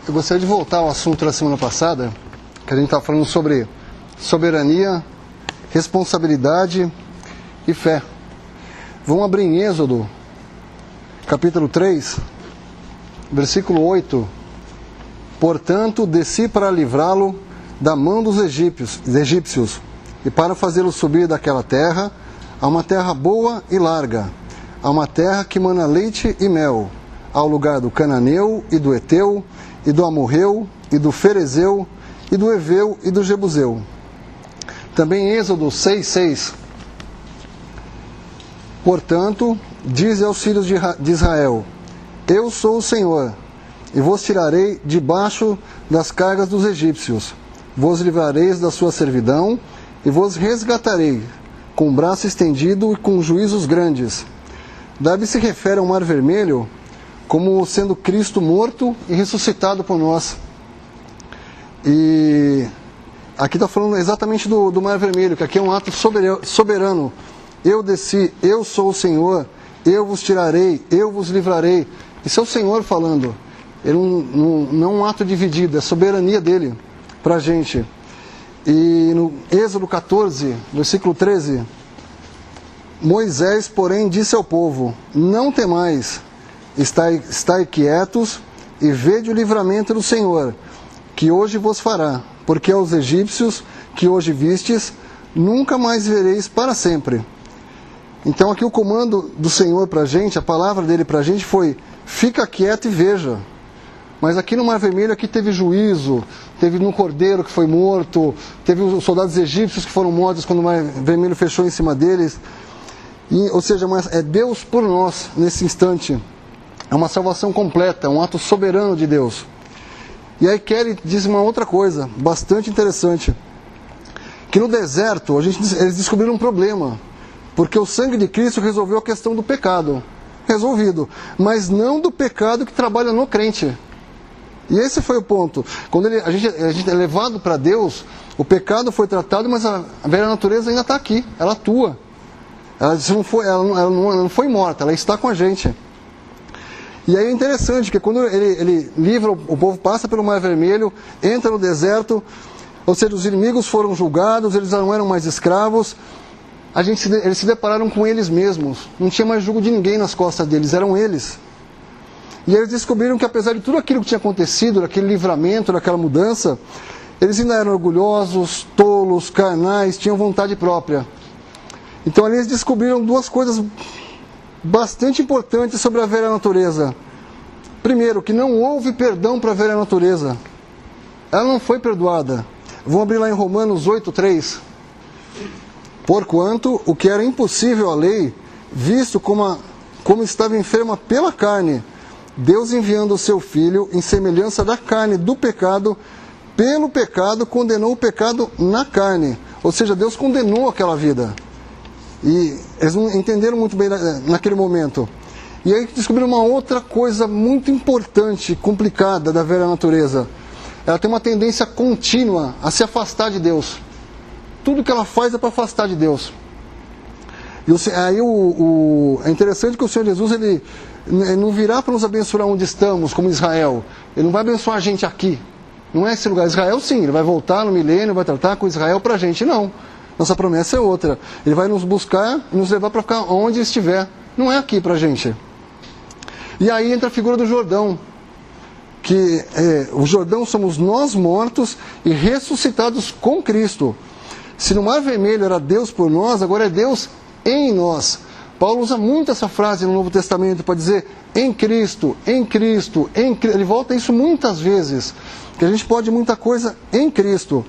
Eu gostaria de voltar ao assunto da semana passada, que a gente estava falando sobre soberania, responsabilidade e fé. Vamos abrir em Êxodo, capítulo 3, versículo 8. Portanto, desci para livrá-lo da mão dos egípcios, e para fazê-lo subir daquela terra, a uma terra boa e larga, a uma terra que mana leite e mel, ao lugar do cananeu e do eteu, e do amorreu, e do ferezeu, e do eveu, e do jebuseu. Também Êxodo 6:6. Portanto, diz aos filhos de Israel: Eu sou o Senhor, e vos tirarei debaixo das cargas dos egípcios, vos livrareis da sua servidão, e vos resgatarei, com o braço estendido e com juízos grandes. Davi se refere ao Mar Vermelho como sendo Cristo morto e ressuscitado por nós. E aqui está falando exatamente do Mar Vermelho, que aqui é um ato soberano. Eu desci, eu sou o Senhor, eu vos tirarei, eu vos livrarei. Isso é o Senhor falando. Ele não é um ato dividido, é a soberania dele para a gente. E no Êxodo 14, versículo 13, Moisés, porém, disse ao povo: Não temais, estai quietos e vede o livramento do Senhor, que hoje vos fará, porque aos egípcios que hoje vistes, nunca mais vereis para sempre. Então aqui o comando do Senhor para a gente, a palavra dele para a gente foi: fica quieto e veja. Mas aqui no Mar Vermelho aqui teve juízo, teve um cordeiro que foi morto, teve os soldados egípcios que foram mortos quando o Mar Vermelho fechou em cima deles. Ou seja, é Deus por nós nesse instante. É uma salvação completa, é um ato soberano de Deus. E aí Kelly diz uma outra coisa bastante interessante, que no deserto eles descobriram um problema, porque o sangue de Cristo resolveu a questão do pecado, resolvido, mas não do pecado que trabalha no crente. E esse foi o ponto. Quando a gente é levado para Deus, o pecado foi tratado, mas a velha natureza ainda está aqui, ela atua. Ela não foi morta, ela está com a gente. E aí é interessante, porque quando ele livra, o povo passa pelo Mar Vermelho, entra no deserto, ou seja, os inimigos foram julgados, eles não eram mais escravos, eles se depararam com eles mesmos, não tinha mais jugo de ninguém nas costas deles, eram eles. E eles descobriram que apesar de tudo aquilo que tinha acontecido, daquele livramento, daquela mudança, eles ainda eram orgulhosos, tolos, carnais, tinham vontade própria. Então ali eles descobriram duas coisas bastante importantes sobre a velha natureza. Primeiro, que não houve perdão para a velha natureza. Ela não foi perdoada. Vamos abrir lá em Romanos 8:3. Porquanto o que era impossível à lei, visto como estava enferma pela carne, Deus enviando o seu Filho em semelhança da carne do pecado, pelo pecado condenou o pecado na carne. Ou seja, Deus condenou aquela vida. E eles não entenderam muito bem naquele momento. E aí descobriram uma outra coisa muito importante, complicada da velha natureza. Ela tem uma tendência contínua a se afastar de Deus. Tudo que ela faz é para afastar de Deus. E aí é interessante que o Senhor Jesus ele não virá para nos abençoar onde estamos, como Israel. Ele não vai abençoar a gente aqui. Não é esse lugar. Israel sim, ele vai voltar no milênio, vai tratar com Israel para a gente. Não. Nossa promessa é outra. Ele vai nos buscar e nos levar para ficar onde estiver. Não é aqui para a gente. E aí entra a figura do Jordão. Que o Jordão somos nós mortos e ressuscitados com Cristo. Se no Mar Vermelho era Deus por nós, agora é Deus em nós. Paulo usa muito essa frase no Novo Testamento para dizer em Cristo, em Cristo, em Cristo. Ele volta isso muitas vezes. Que a gente pode muita coisa em Cristo.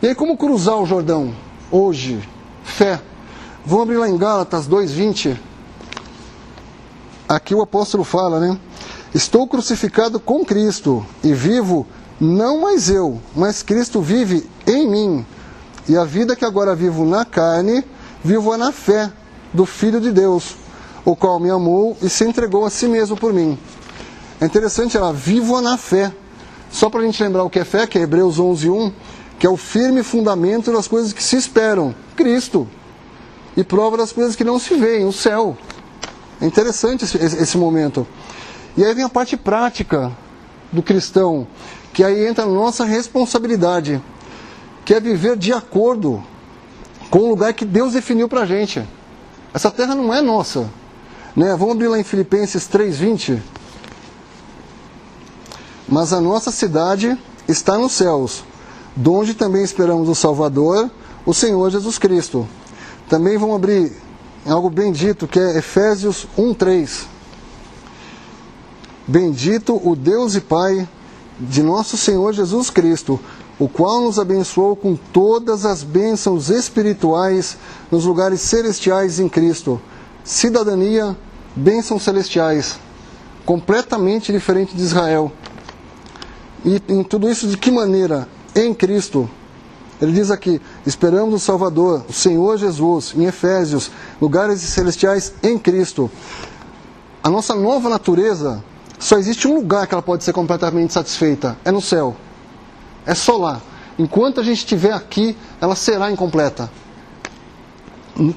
E aí como cruzar o Jordão? Hoje, fé. Vamos abrir lá em Gálatas 2:20. Aqui o apóstolo fala, né? Estou crucificado com Cristo e vivo, não mais eu, mas Cristo vive em mim. E a vida que agora vivo na carne, vivo na fé do Filho de Deus, o qual me amou e se entregou a si mesmo por mim. É interessante, ela vivo na fé. Só para a gente lembrar o que é fé, que é Hebreus 11:1, que é o firme fundamento das coisas que se esperam, Cristo, e prova das coisas que não se veem, o céu. É interessante esse momento. E aí vem a parte prática do cristão, que aí entra a nossa responsabilidade, que é viver de acordo com o lugar que Deus definiu para a gente. Essa terra não é nossa, né? Vamos abrir lá em Filipenses 3:20. Mas a nossa cidade está nos céus, donde também esperamos o Salvador, o Senhor Jesus Cristo. Também vamos abrir algo bendito, que é Efésios 1:3. Bendito o Deus e Pai de nosso Senhor Jesus Cristo, o qual nos abençoou com todas as bênçãos espirituais nos lugares celestiais em Cristo. Cidadania, bênçãos celestiais, completamente diferente de Israel. E em tudo isso, de que maneira? Em Cristo. Ele diz aqui, esperamos o Salvador, o Senhor Jesus, em Efésios, lugares celestiais em Cristo. A nossa nova natureza, só existe um lugar que ela pode ser completamente satisfeita, é no céu. É só lá. Enquanto a gente estiver aqui, ela será incompleta.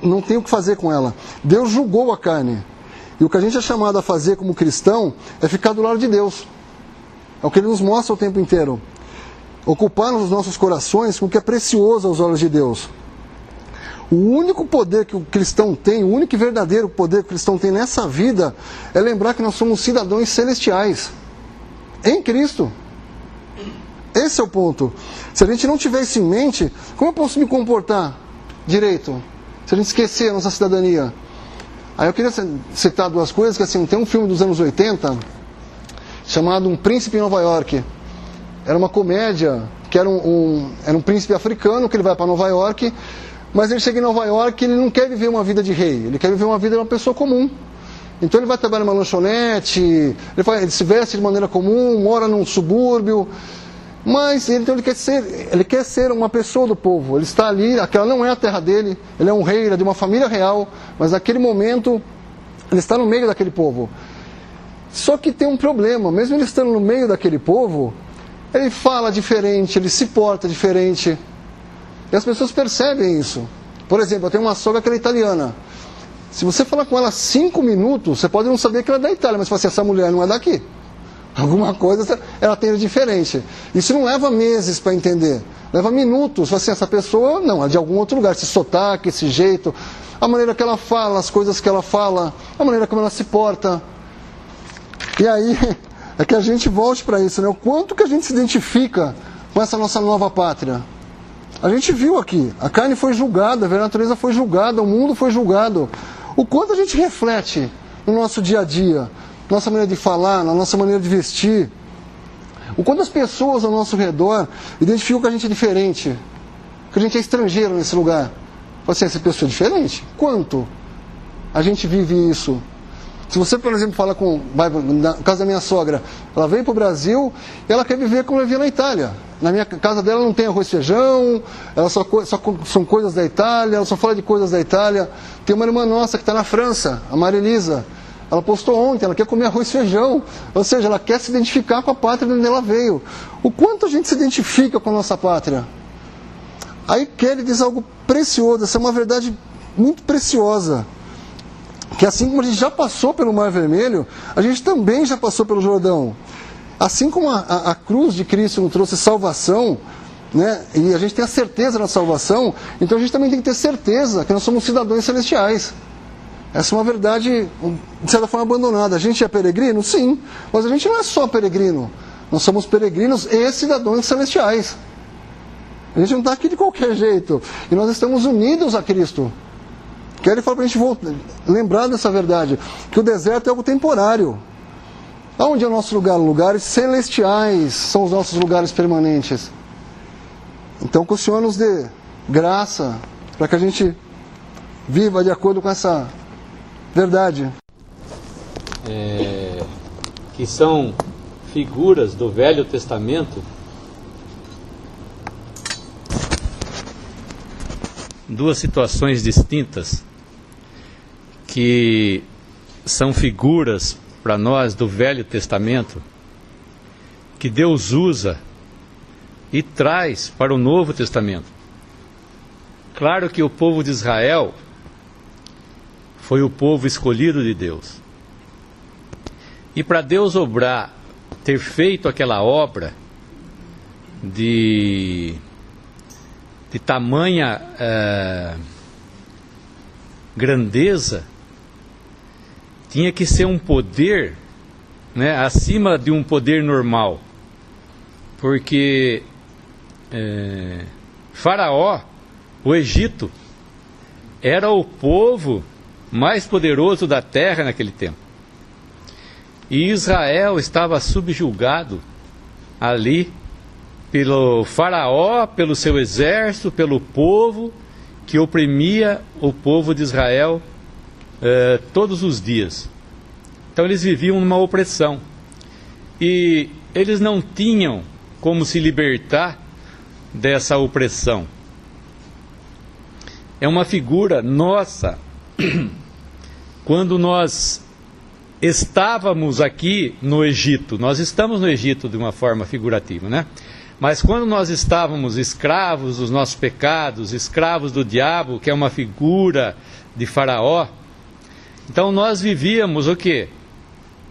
Não tem o que fazer com ela. Deus julgou a carne. E o que a gente é chamado a fazer como cristão é ficar do lado de Deus. É o que Ele nos mostra o tempo inteiro. Ocupar os nossos corações com o que é precioso aos olhos de Deus. O único poder que o cristão tem, o único e verdadeiro poder que o cristão tem nessa vida, é lembrar que nós somos cidadãos celestiais. Em Cristo. Esse é o ponto. Se a gente não tiver isso em mente, como eu posso me comportar direito? Se a gente esquecer a nossa cidadania. Aí eu queria citar duas coisas, que assim, tem um filme dos anos 80, chamado Um Príncipe em Nova York. Era uma comédia, que era um príncipe africano, que ele vai para Nova York, mas ele chega em Nova York e ele não quer viver uma vida de rei, ele quer viver uma vida de uma pessoa comum. Então ele vai trabalhar numa lanchonete, ele se veste de maneira comum, mora num subúrbio, mas então ele quer ser uma pessoa do povo. Ele está ali, aquela não é a terra dele, ele é um rei, ele é de uma família real, mas naquele momento ele está no meio daquele povo. Só que tem um problema, mesmo ele estando no meio daquele povo, ele fala diferente, ele se porta diferente. E as pessoas percebem isso. Por exemplo, eu tenho uma sogra que ela é italiana. Se você falar com ela 5 minutos, você pode não saber que ela é da Itália, mas se você, essa mulher não é daqui. Alguma coisa ela tem de diferente. Isso não leva meses para entender. Leva minutos. Assim, essa pessoa, não, é de algum outro lugar. Esse sotaque, esse jeito, a maneira que ela fala, as coisas que ela fala, a maneira como ela se porta. E aí, é que a gente volte para isso, né? O quanto que a gente se identifica com essa nossa nova pátria. A gente viu aqui, a carne foi julgada, a natureza foi julgada, o mundo foi julgado. O quanto a gente reflete no nosso dia a dia, na nossa maneira de falar, na nossa maneira de vestir. O quanto as pessoas ao nosso redor identificam que a gente é diferente, que a gente é estrangeiro nesse lugar. Assim, essa pessoa é diferente? Quanto a gente vive isso? Se você, por exemplo, fala na casa da minha sogra, ela veio para o Brasil e ela quer viver como eu vivia na Itália. Na minha casa dela não tem arroz e feijão, ela só são coisas da Itália, ela só fala de coisas da Itália. Tem uma irmã nossa que está na França, a Marilisa. Ela postou ontem, ela quer comer arroz e feijão. Ou seja, ela quer se identificar com a pátria de onde ela veio. O quanto a gente se identifica com a nossa pátria? Aí Kelly diz algo precioso, essa é uma verdade muito preciosa. Que assim como a gente já passou pelo Mar Vermelho, a gente também já passou pelo Jordão. Assim como a cruz de Cristo nos trouxe salvação, né, e a gente tem a certeza da salvação, então a gente também tem que ter certeza que nós somos cidadãos celestiais. Essa é uma verdade, de certa forma, abandonada. A gente é peregrino? Sim, mas a gente não é só peregrino. Nós somos peregrinos e cidadãos celestiais. A gente não está aqui de qualquer jeito. E nós estamos unidos a Cristo. Quero falar para a gente lembrar dessa verdade, que o deserto é algo temporário. Aonde é o nosso lugar? Lugares celestiais são os nossos lugares permanentes. Então que o Senhor nos dê graça para que a gente viva de acordo com essa verdade. Que são figuras do Velho Testamento. Duas situações distintas que são figuras para nós do Velho Testamento, que Deus usa e traz para o Novo Testamento. Claro que o povo de Israel foi o povo escolhido de Deus. E para Deus obrar ter feito aquela obra de tamanha grandeza, tinha que ser um poder, né, acima de um poder normal, porque Faraó, o Egito, era o povo mais poderoso da terra naquele tempo, e Israel estava subjugado ali pelo Faraó, pelo seu exército, pelo povo que oprimia o povo de Israel todos os dias. Então eles viviam numa opressão e eles não tinham como se libertar dessa opressão. É uma figura nossa. Quando nós estávamos aqui no Egito, nós estamos no Egito de uma forma figurativa, né? Mas quando nós estávamos escravos dos nossos pecados, escravos do diabo, que é uma figura de Faraó, então nós vivíamos o quê?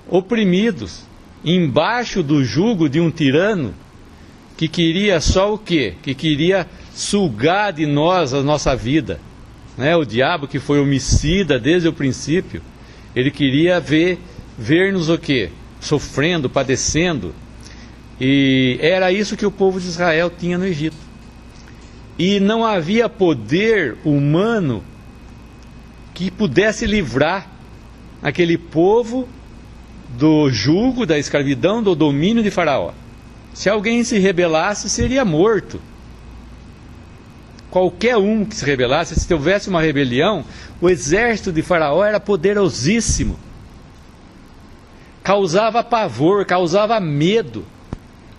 Oprimidos, embaixo do jugo de um tirano que queria só o quê? Que queria sugar de nós a nossa vida, né? O diabo, que foi homicida desde o princípio, ele queria ver-nos o quê? Sofrendo, padecendo. E era isso que o povo de Israel tinha no Egito. E não havia poder humano que pudesse livrar aquele povo do jugo, da escravidão, do domínio de Faraó. Se alguém se rebelasse, seria morto. Qualquer um que se rebelasse, se houvesse uma rebelião, o exército de Faraó era poderosíssimo. Causava pavor, causava medo.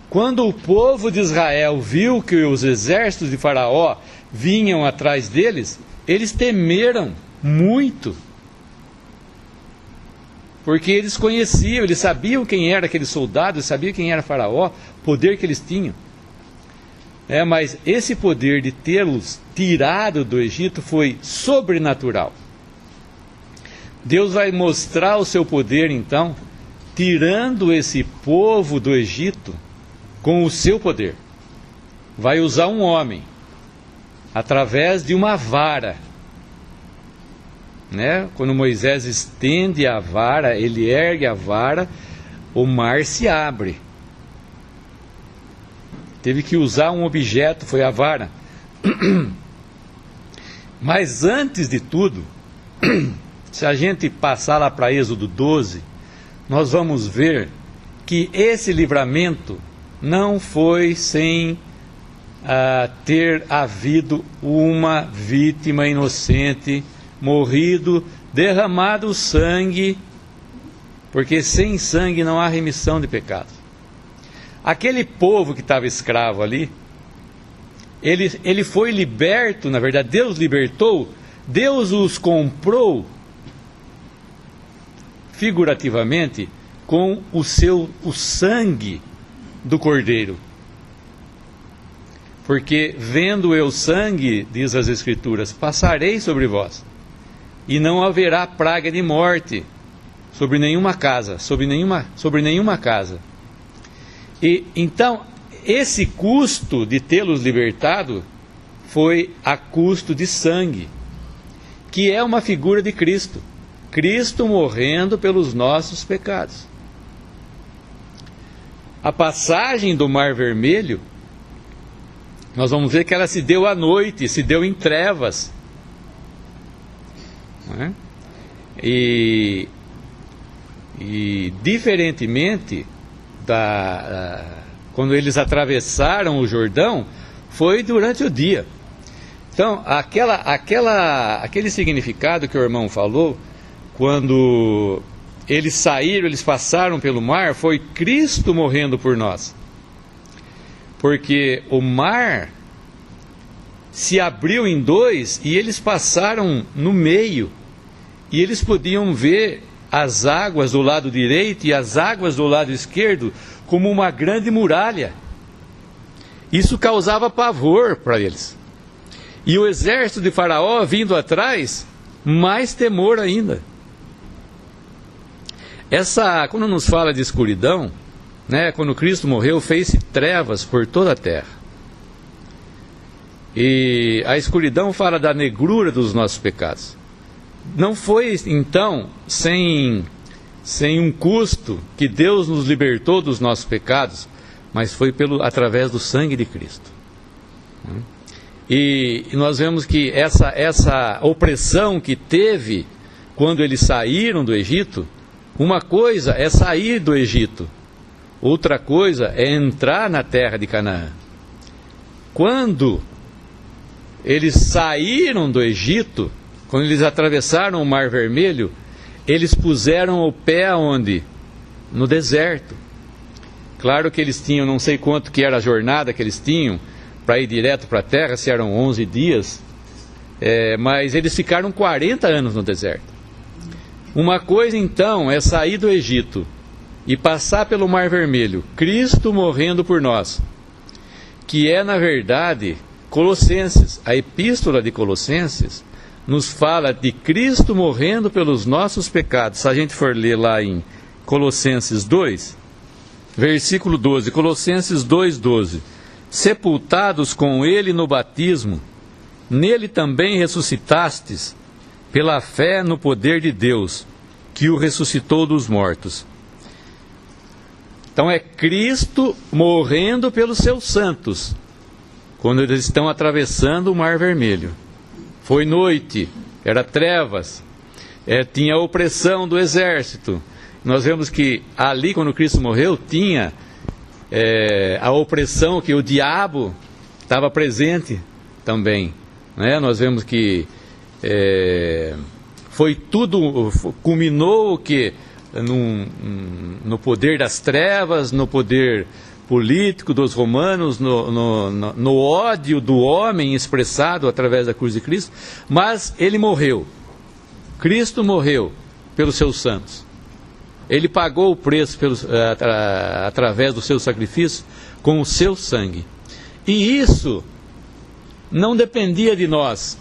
Quando o povo de Israel viu que os exércitos de Faraó vinham atrás deles, eles temeram muito. Porque eles conheciam, eles sabiam quem era aquele soldado, eles sabiam quem era Faraó, o poder que eles tinham. Mas esse poder de tê-los tirado do Egito foi sobrenatural. Deus vai mostrar o seu poder, então, tirando esse povo do Egito com o seu poder. Vai usar um homem, através de uma vara. Quando Moisés estende a vara, ele ergue a vara, o mar se abre. Teve que usar um objeto, foi a vara. Mas antes de tudo, se a gente passar lá para Êxodo 12, nós vamos ver que esse livramento não foi sem ter havido uma vítima inocente, morrido, derramado o sangue, porque sem sangue não há remissão de pecados. Aquele povo que estava escravo ali, ele foi liberto, na verdade Deus libertou, Deus os comprou, figurativamente, com o sangue do Cordeiro. Porque vendo eu sangue, diz as Escrituras, passarei sobre vós, e não haverá praga de morte sobre nenhuma casa, sobre nenhuma casa. E então, esse custo de tê-los libertado foi a custo de sangue, que é uma figura de Cristo. Cristo morrendo pelos nossos pecados. A passagem do Mar Vermelho, nós vamos ver que ela se deu à noite, se deu em trevas. Não é? E diferentemente quando eles atravessaram o Jordão, foi durante o dia. Então, aquele significado que o irmão falou, quando eles saíram, eles passaram pelo mar, foi Cristo morrendo por nós. Porque o mar se abriu em dois e eles passaram no meio. E eles podiam ver as águas do lado direito e as águas do lado esquerdo como uma grande muralha. Isso causava pavor para eles. E o exército de Faraó vindo atrás, mais temor ainda. Quando nos fala de escuridão, né, quando Cristo morreu, fez-se trevas por toda a terra. E a escuridão fala da negrura dos nossos pecados. Não foi, então, sem um custo que Deus nos libertou dos nossos pecados, mas foi através do sangue de Cristo. E nós vemos que essa opressão que teve quando eles saíram do Egito, uma coisa é sair do Egito, outra coisa é entrar na terra de Canaã. Quando eles saíram do Egito, quando eles atravessaram o Mar Vermelho, eles puseram o pé aonde? No deserto. Claro que eles tinham, não sei quanto que era a jornada que eles tinham para ir direto para a terra, se eram 11 dias, mas eles ficaram 40 anos no deserto. Uma coisa então é sair do Egito e passar pelo Mar Vermelho, Cristo morrendo por nós, que é na verdade Colossenses, a epístola de Colossenses nos fala de Cristo morrendo pelos nossos pecados. Se a gente for ler lá em Colossenses 2, versículo 12, Colossenses 2:12, sepultados com ele no batismo, nele também ressuscitastes, pela fé no poder de Deus, que o ressuscitou dos mortos. Então é Cristo morrendo pelos seus santos, quando eles estão atravessando o Mar Vermelho. Foi noite, era trevas, tinha a opressão do exército. Nós vemos que ali, quando Cristo morreu, tinha a opressão, que o diabo estava presente também, né? Nós vemos que foi tudo, culminou o que? No poder das trevas, no poder político dos romanos, no ódio do homem expressado através da cruz de Cristo, mas ele morreu. Cristo morreu pelos seus santos. Ele pagou o preço através do seu sacrifício com o seu sangue. E isso não dependia de nós,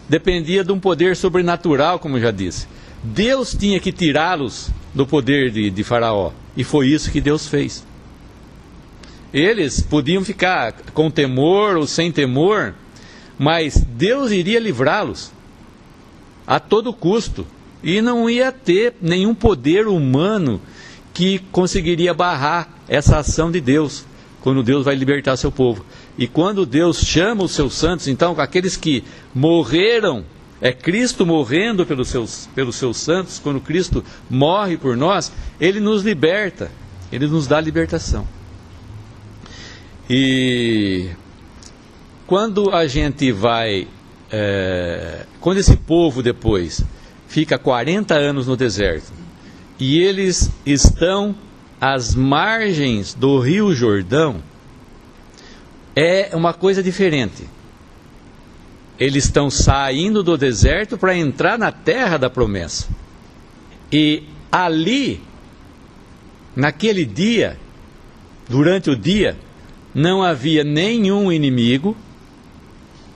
dependia de um poder sobrenatural, como já disse. Deus tinha que tirá-los do poder de Faraó, e foi isso que Deus fez. Eles podiam ficar com temor ou sem temor, mas Deus iria livrá-los a todo custo, e não ia ter nenhum poder humano que conseguiria barrar essa ação de Deus, quando Deus vai libertar seu povo. E quando Deus chama os seus santos, então aqueles que morreram, é Cristo morrendo pelos seus santos, quando Cristo morre por nós, Ele nos liberta, Ele nos dá libertação. E quando a gente vai, quando esse povo depois fica 40 anos no deserto, e eles estão às margens do Rio Jordão, é uma coisa diferente. Eles estão saindo do deserto para entrar na terra da promessa. E ali, naquele dia, durante o dia, não havia nenhum inimigo,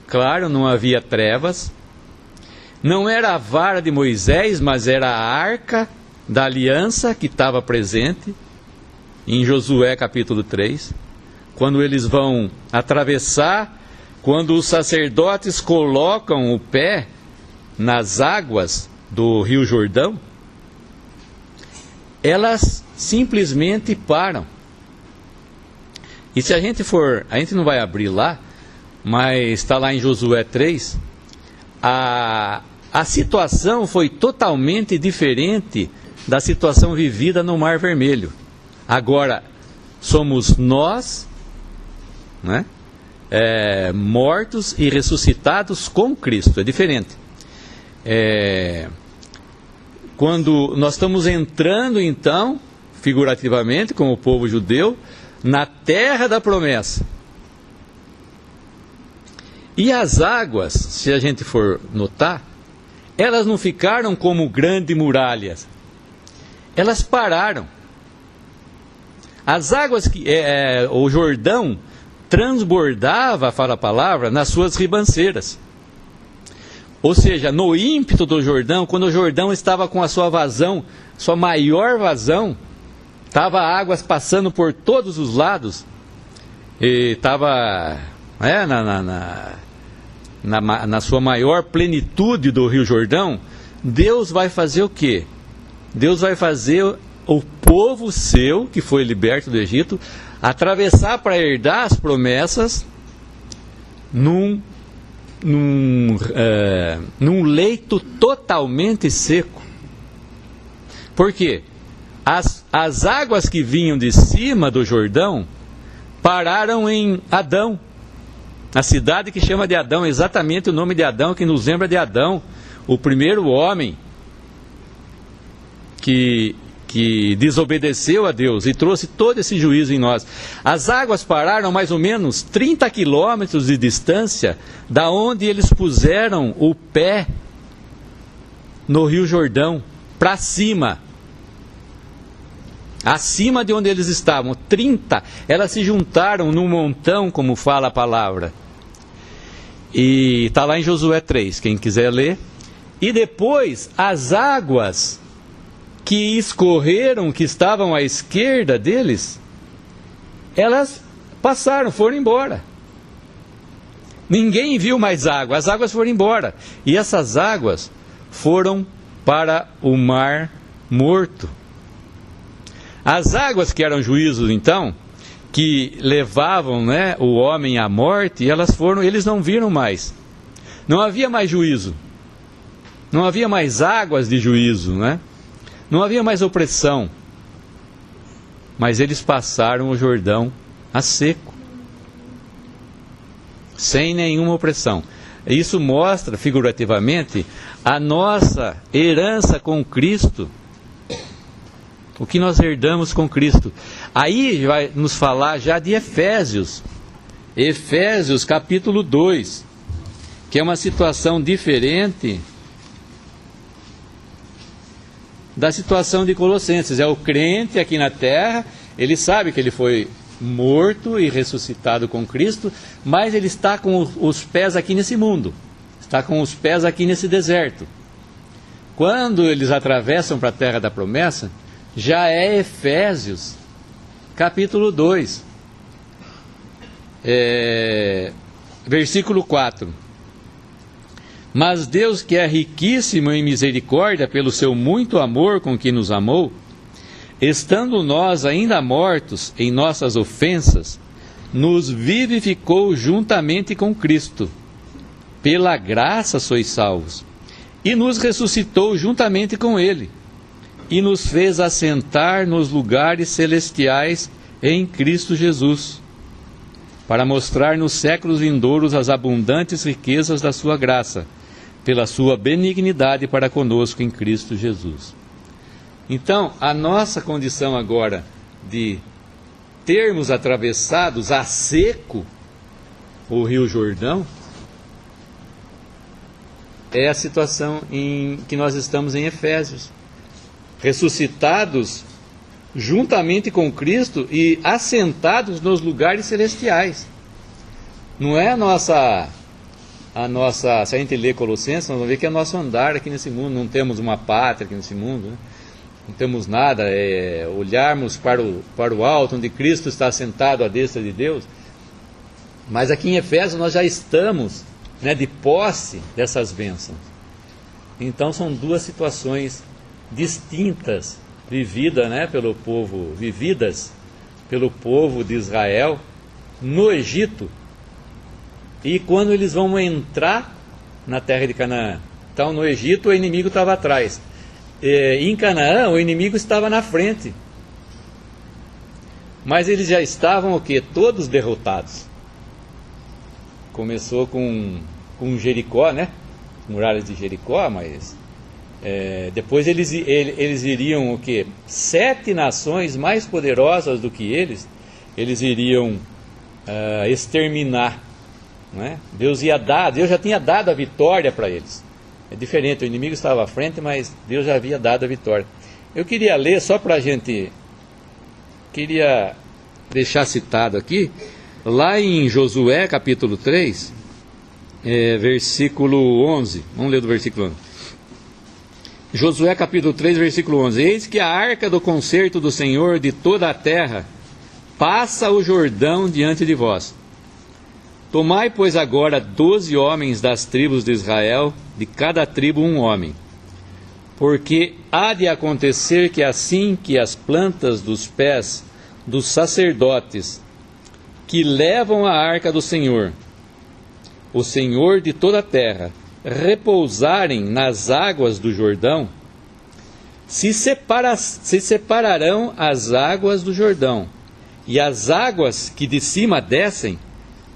claro, não havia trevas, não era a vara de Moisés, mas era a arca da aliança que estava presente, em Josué capítulo 3, quando eles vão atravessar, quando os sacerdotes colocam o pé nas águas do Rio Jordão, elas simplesmente param. E se a gente não vai abrir lá, mas está lá em Josué 3, a situação foi totalmente diferente da situação vivida no Mar Vermelho. Agora, somos nós, né, mortos e ressuscitados com Cristo, é diferente. Quando nós estamos entrando, então, figurativamente, como o povo judeu, na terra da promessa. E as águas, se a gente for notar, elas não ficaram como grandes muralhas, elas pararam. As águas o Jordão transbordava, fala a palavra, nas suas ribanceiras. Ou seja, no ímpeto do Jordão, quando o Jordão estava com a sua vazão, sua maior vazão, Estava águas passando por todos os lados, e estava na sua maior plenitude do Rio Jordão. Deus vai fazer o quê? Deus vai fazer o povo seu, que foi liberto do Egito, atravessar para herdar as promessas num leito totalmente seco. Por quê? As águas que vinham de cima do Jordão pararam em Adão, a cidade que chama de Adão, exatamente o nome de Adão, que nos lembra de Adão, o primeiro homem que desobedeceu a Deus e trouxe todo esse juízo em nós. As águas pararam mais ou menos 30 quilômetros de distância da onde eles puseram o pé no Rio Jordão, para cima. Acima de onde eles estavam, 30, elas se juntaram num montão, como fala a palavra. E está lá em Josué 3, quem quiser ler. E depois, as águas que escorreram, que estavam à esquerda deles, elas passaram, foram embora. Ninguém viu mais água, as águas foram embora. E essas águas foram para o Mar Morto. As águas que eram juízos, então, que levavam, o homem à morte, eles não viram mais. Não havia mais juízo. Não havia mais águas de juízo, Não havia mais opressão. Mas eles passaram o Jordão a seco, sem nenhuma opressão. Isso mostra, figurativamente, a nossa herança com Cristo. O que nós herdamos com Cristo. Aí vai nos falar já de Efésios. Efésios capítulo 2. Que é uma situação diferente da situação de Colossenses. É o crente aqui na terra, ele sabe que ele foi morto e ressuscitado com Cristo, mas ele está com os pés aqui nesse mundo. Está com os pés aqui nesse deserto. Quando eles atravessam para a terra da promessa, já é Efésios, capítulo 2, versículo 4. Mas Deus, que é riquíssimo em misericórdia pelo seu muito amor com que nos amou, estando nós ainda mortos em nossas ofensas, nos vivificou juntamente com Cristo. Pela graça sois salvos. E nos ressuscitou juntamente com Ele. E nos fez assentar nos lugares celestiais em Cristo Jesus, para mostrar nos séculos vindouros as abundantes riquezas da sua graça, pela sua benignidade para conosco em Cristo Jesus. Então, a nossa condição agora de termos atravessados a seco o Rio Jordão, é a situação em que nós estamos em Efésios. Ressuscitados juntamente com Cristo e assentados nos lugares celestiais. Não é a nossa, se a gente ler Colossenses, nós vamos ver que é nosso andar aqui nesse mundo. Não temos uma pátria aqui nesse mundo, Não temos nada, olharmos para o alto, onde Cristo está assentado à destra de Deus. Mas aqui em Efésios nós já estamos, de posse dessas bênçãos. Então são duas situações distintas, vividas pelo povo de Israel no Egito, e quando eles vão entrar na terra de Canaã. Então no Egito o inimigo estava atrás, em Canaã o inimigo estava na frente, mas eles já estavam o quê? Todos derrotados. Começou com Jericó, muralhas de Jericó, mas depois eles iriam o quê? 7 nações mais poderosas do que eles iriam exterminar, Deus já tinha dado a vitória para eles. É diferente, o inimigo estava à frente, mas Deus já havia dado a vitória. Eu queria ler, só para a gente, queria deixar citado aqui, lá em Josué capítulo 3, versículo 11, vamos ler do versículo 11. Josué capítulo 3, versículo 11. Eis que a arca do concerto do Senhor de toda a terra passa o Jordão diante de vós. Tomai, pois, agora 12 homens das tribos de Israel, de cada tribo um homem. Porque há de acontecer que assim que as plantas dos pés dos sacerdotes que levam a arca do Senhor, o Senhor de toda a terra, repousarem nas águas do Jordão, se separarão as águas do Jordão, e as águas que de cima descem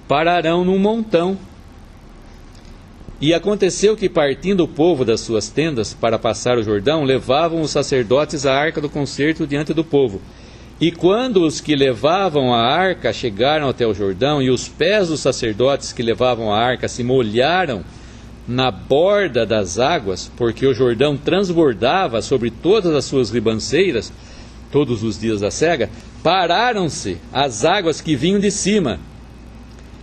pararão num montão. E aconteceu que, partindo o povo das suas tendas para passar o Jordão, levavam os sacerdotes a arca do concerto diante do povo. E quando os que levavam a arca chegaram até o Jordão, e os pés dos sacerdotes que levavam a arca se molharam na borda das águas, porque o Jordão transbordava sobre todas as suas ribanceiras, todos os dias da cega, pararam-se as águas que vinham de cima,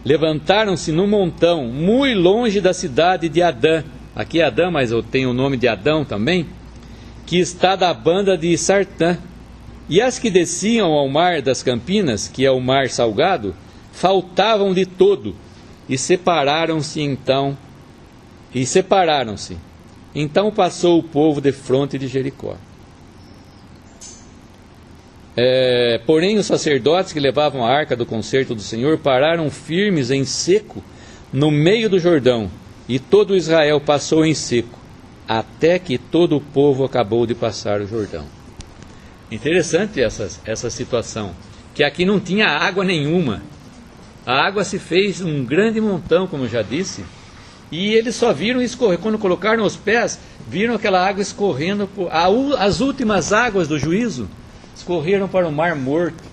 levantaram-se num montão, muito longe da cidade de Adã. Aqui é Adã, mas eu tenho o nome de Adão também, que está da banda de Sartã. E as que desciam ao mar das Campinas, que é o mar salgado, faltavam de todo, e separaram-se. Então passou o povo defronte de Jericó. Porém os sacerdotes que levavam a arca do concerto do Senhor pararam firmes em seco no meio do Jordão, e todo Israel passou em seco, até que todo o povo acabou de passar o Jordão. Interessante essa situação, que aqui não tinha água nenhuma. A água se fez um grande montão, como eu já disse, e eles só viram escorrer. Quando colocaram os pés, viram aquela água escorrendo, as últimas águas do juízo escorreram para o Mar Morto.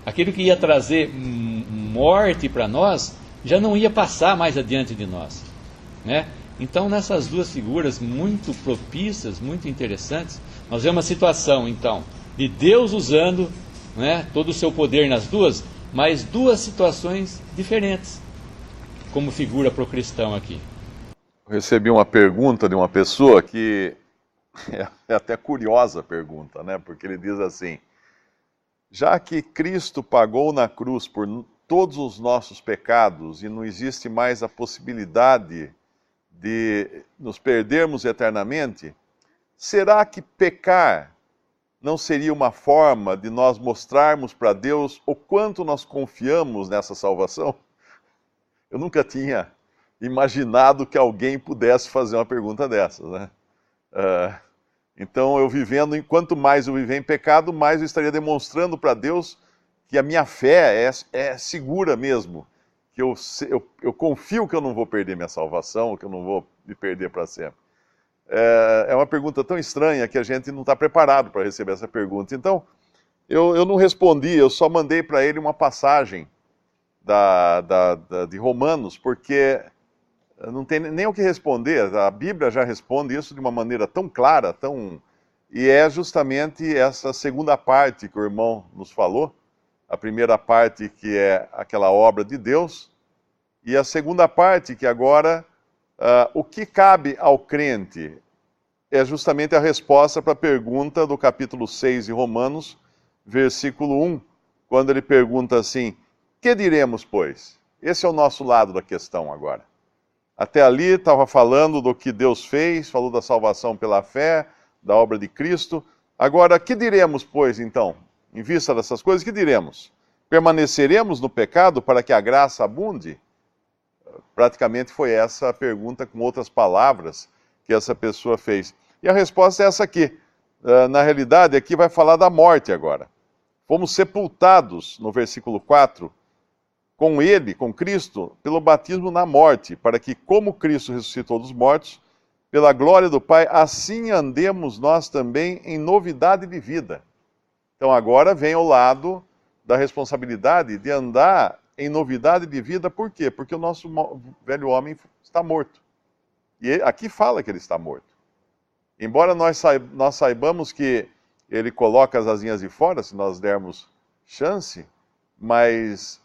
Aquilo que ia trazer morte para nós, já não ia passar mais adiante de nós, né? Então, nessas duas figuras muito propícias, muito interessantes, nós vemos uma situação, então, de Deus usando, né, todo o seu poder nas duas, mas duas situações diferentes, como figura para o cristão aqui. Eu recebi uma pergunta de uma pessoa que é até curiosa a pergunta, né? Porque ele diz assim: já que Cristo pagou na cruz por todos os nossos pecados e não existe mais a possibilidade de nos perdermos eternamente, será que pecar não seria uma forma de nós mostrarmos para Deus o quanto nós confiamos nessa salvação? Eu nunca tinha imaginado que alguém pudesse fazer uma pergunta dessas, né? Então, quanto mais eu viver em pecado, mais eu estaria demonstrando para Deus que a minha fé é segura mesmo, que eu confio que eu não vou perder minha salvação, que eu não vou me perder para sempre. É uma pergunta tão estranha que a gente não está preparado para receber essa pergunta. Então, eu não respondi, eu só mandei para ele uma passagem de Romanos, porque não tem nem o que responder. A Bíblia já responde isso de uma maneira tão clara, e é justamente essa segunda parte que o irmão nos falou. A primeira parte, que é aquela obra de Deus, e a segunda parte, que agora, o que cabe ao crente, é justamente a resposta para a pergunta do capítulo 6 de Romanos, versículo 1, quando ele pergunta assim: que diremos, pois? Esse é o nosso lado da questão agora. Até ali estava falando do que Deus fez, falou da salvação pela fé, da obra de Cristo. Agora, que diremos, pois, então? Em vista dessas coisas, que diremos? Permaneceremos no pecado para que a graça abunde? Praticamente foi essa a pergunta, com outras palavras, que essa pessoa fez. E a resposta é essa aqui. Na realidade, aqui vai falar da morte agora. Fomos sepultados, no versículo 4, com ele, com Cristo, pelo batismo na morte, para que, como Cristo ressuscitou dos mortos, pela glória do Pai, assim andemos nós também em novidade de vida. Então agora vem ao lado da responsabilidade de andar em novidade de vida. Por quê? Porque o nosso velho homem está morto. E aqui fala que ele está morto. Embora nós saibamos que ele coloca as asinhas de fora, se nós dermos chance, mas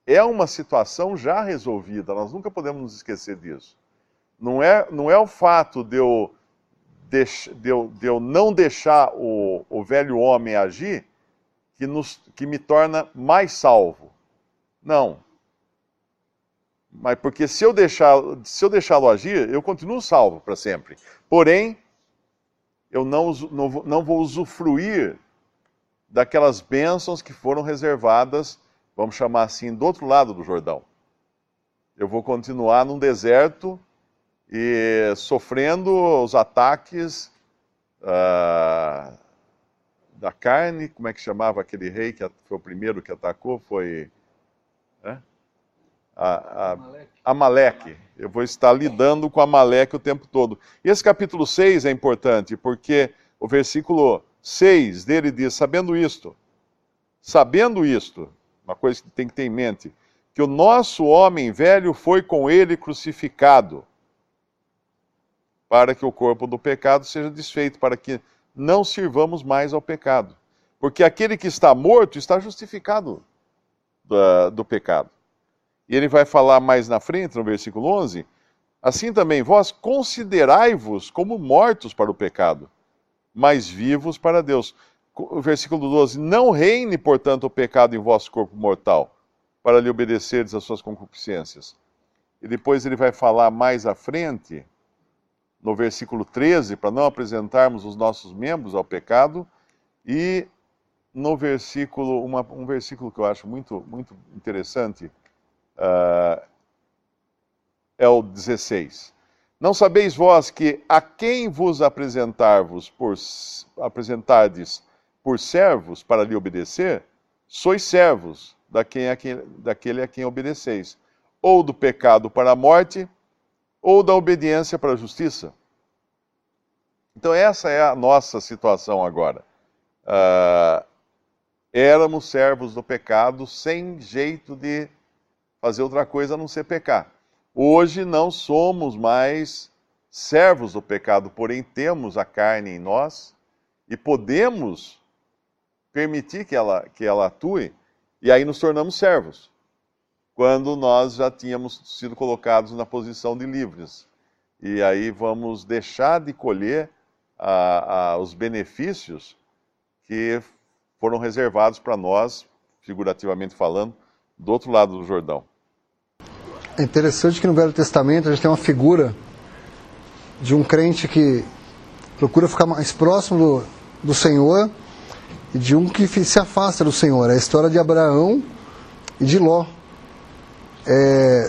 é uma situação já resolvida, nós nunca podemos nos esquecer disso. Não é o fato de eu não deixar o velho homem agir que me torna mais salvo. Não. Mas porque se eu deixá-lo agir, eu continuo salvo para sempre. Porém, eu não vou usufruir daquelas bênçãos que foram reservadas, vamos chamar assim, do outro lado do Jordão. Eu vou continuar num deserto e sofrendo os ataques da carne. Como é que chamava aquele rei que foi o primeiro que atacou? Foi Amaleque. Eu vou estar lidando com Amaleque o tempo todo. E esse capítulo 6 é importante, porque o versículo 6 dele diz, sabendo isto, uma coisa que tem que ter em mente, que o nosso homem velho foi com ele crucificado, para que o corpo do pecado seja desfeito, para que não sirvamos mais ao pecado. Porque aquele que está morto está justificado do pecado. E ele vai falar mais na frente, no versículo 11, assim também vós considerai-vos como mortos para o pecado, mas vivos para Deus. O versículo 12, não reine, portanto, o pecado em vosso corpo mortal, para lhe obedecerdes às suas concupiscências. E depois ele vai falar mais à frente, no versículo 13, para não apresentarmos os nossos membros ao pecado, e no versículo, um versículo que eu acho muito, muito interessante, é o 16. Não sabeis vós que a quem vos apresentardes por servos para lhe obedecer, sois servos daquele a quem obedeceis, ou do pecado para a morte, ou da obediência para a justiça. Então essa é a nossa situação agora. Éramos servos do pecado, sem jeito de fazer outra coisa a não ser pecar. Hoje não somos mais servos do pecado, porém temos a carne em nós e podemos permitir que ela atue, e aí nos tornamos servos, quando nós já tínhamos sido colocados na posição de livres. E aí vamos deixar de colher os benefícios que foram reservados para nós, figurativamente falando, do outro lado do Jordão. É interessante que no Velho Testamento a gente tem uma figura de um crente que procura ficar mais próximo do Senhor e de um que se afasta do Senhor. É a história de Abraão e de Ló.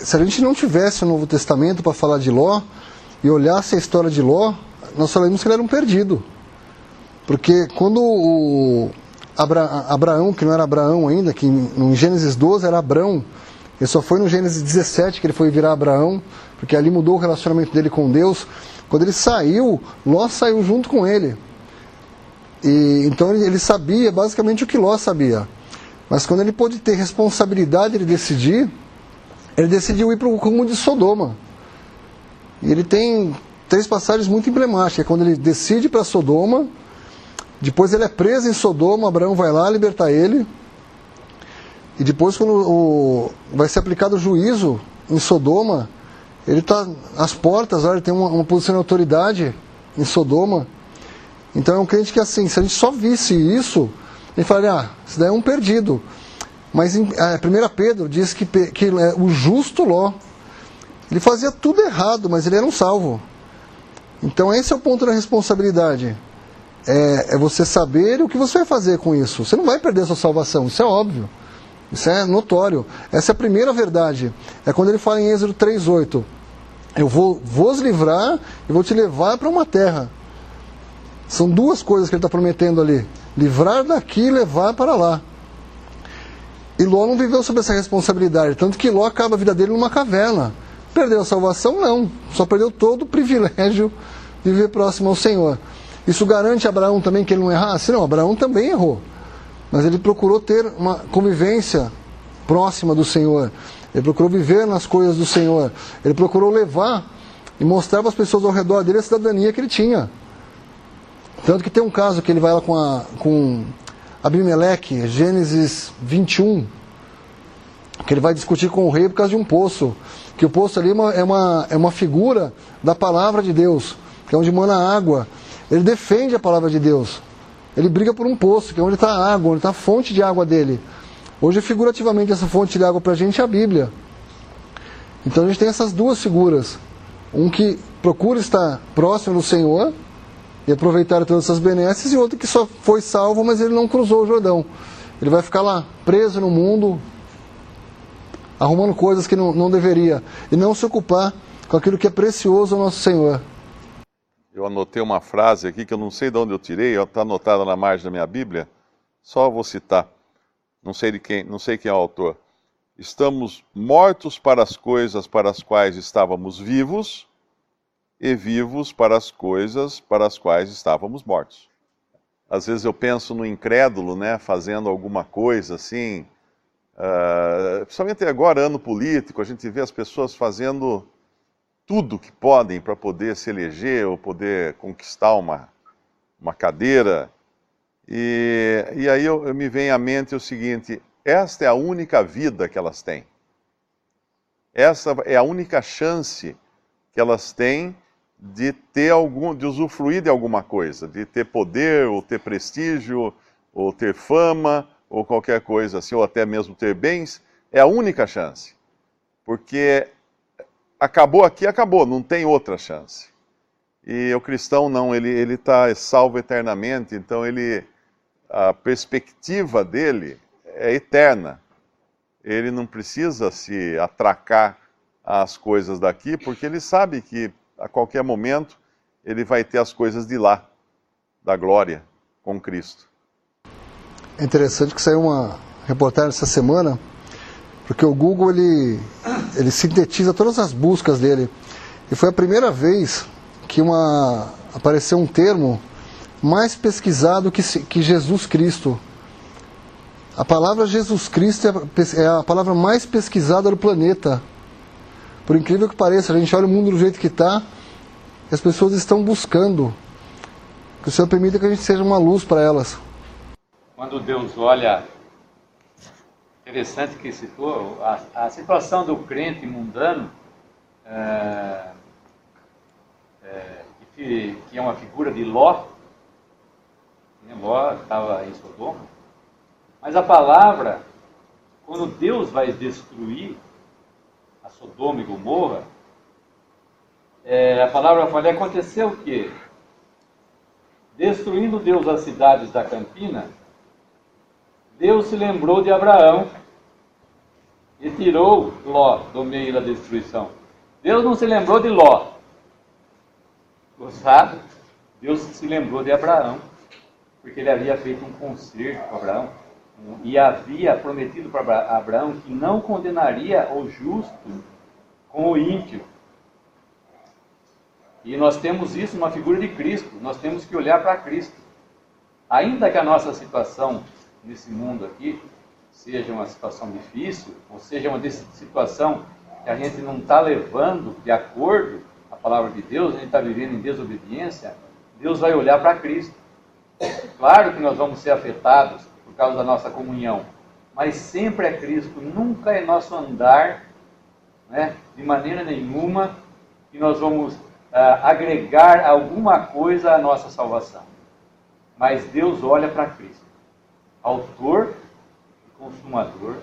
Se a gente não tivesse o Novo Testamento para falar de Ló e olhasse a história de Ló, nós falamos que ele era um perdido. Porque quando Abraão, que não era Abraão ainda, que em Gênesis 12 era Abrão, ele só foi no Gênesis 17 que ele foi virar Abraão, porque ali mudou o relacionamento dele com Deus. Quando ele saiu, Ló saiu junto com ele. E então ele sabia basicamente o que Ló sabia. Mas quando ele pôde ter responsabilidade, ele decidiu ir para o rumo de Sodoma. E ele tem 3 passagens muito emblemáticas. Quando ele decide ir para Sodoma, depois ele é preso em Sodoma, Abraão vai lá libertar ele. E depois, quando vai ser aplicado o juízo em Sodoma, ele está às portas, ele tem uma posição de autoridade em Sodoma. Então é um crente que, assim, se a gente só visse isso, ele falaria, isso daí é um perdido. Mas 1 Pedro diz que o justo Ló, ele fazia tudo errado, mas ele era um salvo. Então esse é o ponto da responsabilidade. É você saber o que você vai fazer com isso. Você não vai perder a sua salvação, isso é óbvio. Isso é notório. Essa é a primeira verdade. É quando ele fala em Êxodo 3:8. Eu vou vos livrar e vou te levar para uma terra. São 2 coisas que ele está prometendo ali. Livrar daqui e levar para lá. E Ló não viveu sob essa responsabilidade. Tanto que Ló acaba a vida dele numa caverna. Perdeu a salvação? Não. Só perdeu todo o privilégio de viver próximo ao Senhor. Isso garante a Abraão também que ele não errasse? Não, Abraão também errou. Mas ele procurou ter uma convivência próxima do Senhor. Ele procurou viver nas coisas do Senhor. Ele procurou levar e mostrar para as pessoas ao redor dele a cidadania que ele tinha. Tanto que tem um caso que ele vai lá com Abimeleque, Gênesis 21, que ele vai discutir com o rei por causa de um poço. Que o poço ali é uma figura da palavra de Deus, que é onde mana água. ele defende a palavra de Deus. Ele briga por um poço, que é onde está a água, onde está a fonte de água dele. Hoje, figurativamente, essa fonte de água para a gente é a Bíblia. Então a gente tem essas duas figuras. Um que procura estar próximo do Senhor e aproveitar todas essas benesses, e outro que só foi salvo, mas ele não cruzou o Jordão. Ele vai ficar lá, preso no mundo, arrumando coisas que não deveria, e não se ocupar com aquilo que é precioso ao nosso Senhor. Eu anotei uma frase aqui que eu não sei de onde eu tirei, está anotada na margem da minha Bíblia, só vou citar, não sei quem é o autor. Estamos mortos para as coisas para as quais estávamos vivos, e vivos para as coisas para as quais estávamos mortos. Às vezes eu penso no incrédulo, né, fazendo alguma coisa assim, principalmente agora, ano político, a gente vê as pessoas fazendo tudo que podem para poder se eleger ou poder conquistar uma cadeira. E aí eu me vem à mente o seguinte: esta é a única vida que elas têm. Essa é a única chance que elas têm de de usufruir de alguma coisa, de ter poder, ou ter prestígio, ou ter fama, ou qualquer coisa assim, ou até mesmo ter bens. É a única chance. Porque acabou aqui, acabou, não tem outra chance. E o cristão não, ele está salvo eternamente, então a perspectiva dele é eterna. Ele não precisa se atracar às coisas daqui, porque ele sabe que a qualquer momento ele vai ter as coisas de lá, da glória, com Cristo. É interessante que saiu uma reportagem essa semana, porque o Google ele sintetiza todas as buscas dele. E foi a primeira vez que apareceu um termo mais pesquisado que Jesus Cristo. A palavra Jesus Cristo é a palavra mais pesquisada do planeta. Por incrível que pareça, a gente olha o mundo do jeito que está, e as pessoas estão buscando. Que o Senhor permita que a gente seja uma luz para elas. Quando Deus olha, interessante que citou, a situação do crente mundano, que é uma figura de Ló. Ló estava em Sodoma. Mas a palavra, quando Deus vai destruir a Sodoma e Gomorra, a palavra fala, aconteceu o quê? Destruindo Deus as cidades da campina, Deus se lembrou de Abraão e tirou Ló do meio da destruição. Deus não se lembrou de Ló. Gostado? Deus se lembrou de Abraão, porque ele havia feito um concerto com Abraão e havia prometido para Abraão que não condenaria o justo com o ímpio. E nós temos isso numa figura de Cristo. Nós temos que olhar para Cristo. Ainda que a nossa situação nesse mundo aqui seja uma situação difícil, ou seja uma situação que a gente não está levando de acordo com a palavra de Deus, a gente está vivendo em desobediência, Deus vai olhar para Cristo. Claro que nós vamos ser afetados por causa da nossa comunhão, mas sempre é Cristo, nunca é nosso andar, né, de maneira nenhuma que nós vamos agregar alguma coisa à nossa salvação. Mas Deus olha para Cristo, autor e consumador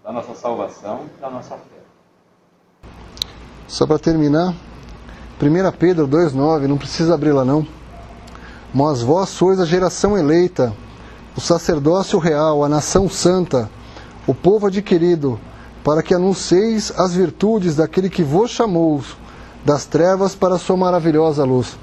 da nossa salvação e da nossa fé. Só para terminar, 1 Pedro 2,9, não precisa abrir lá não. Mas vós sois a geração eleita, o sacerdócio real, a nação santa, o povo adquirido, para que anuncieis as virtudes daquele que vos chamou das trevas para a sua maravilhosa luz.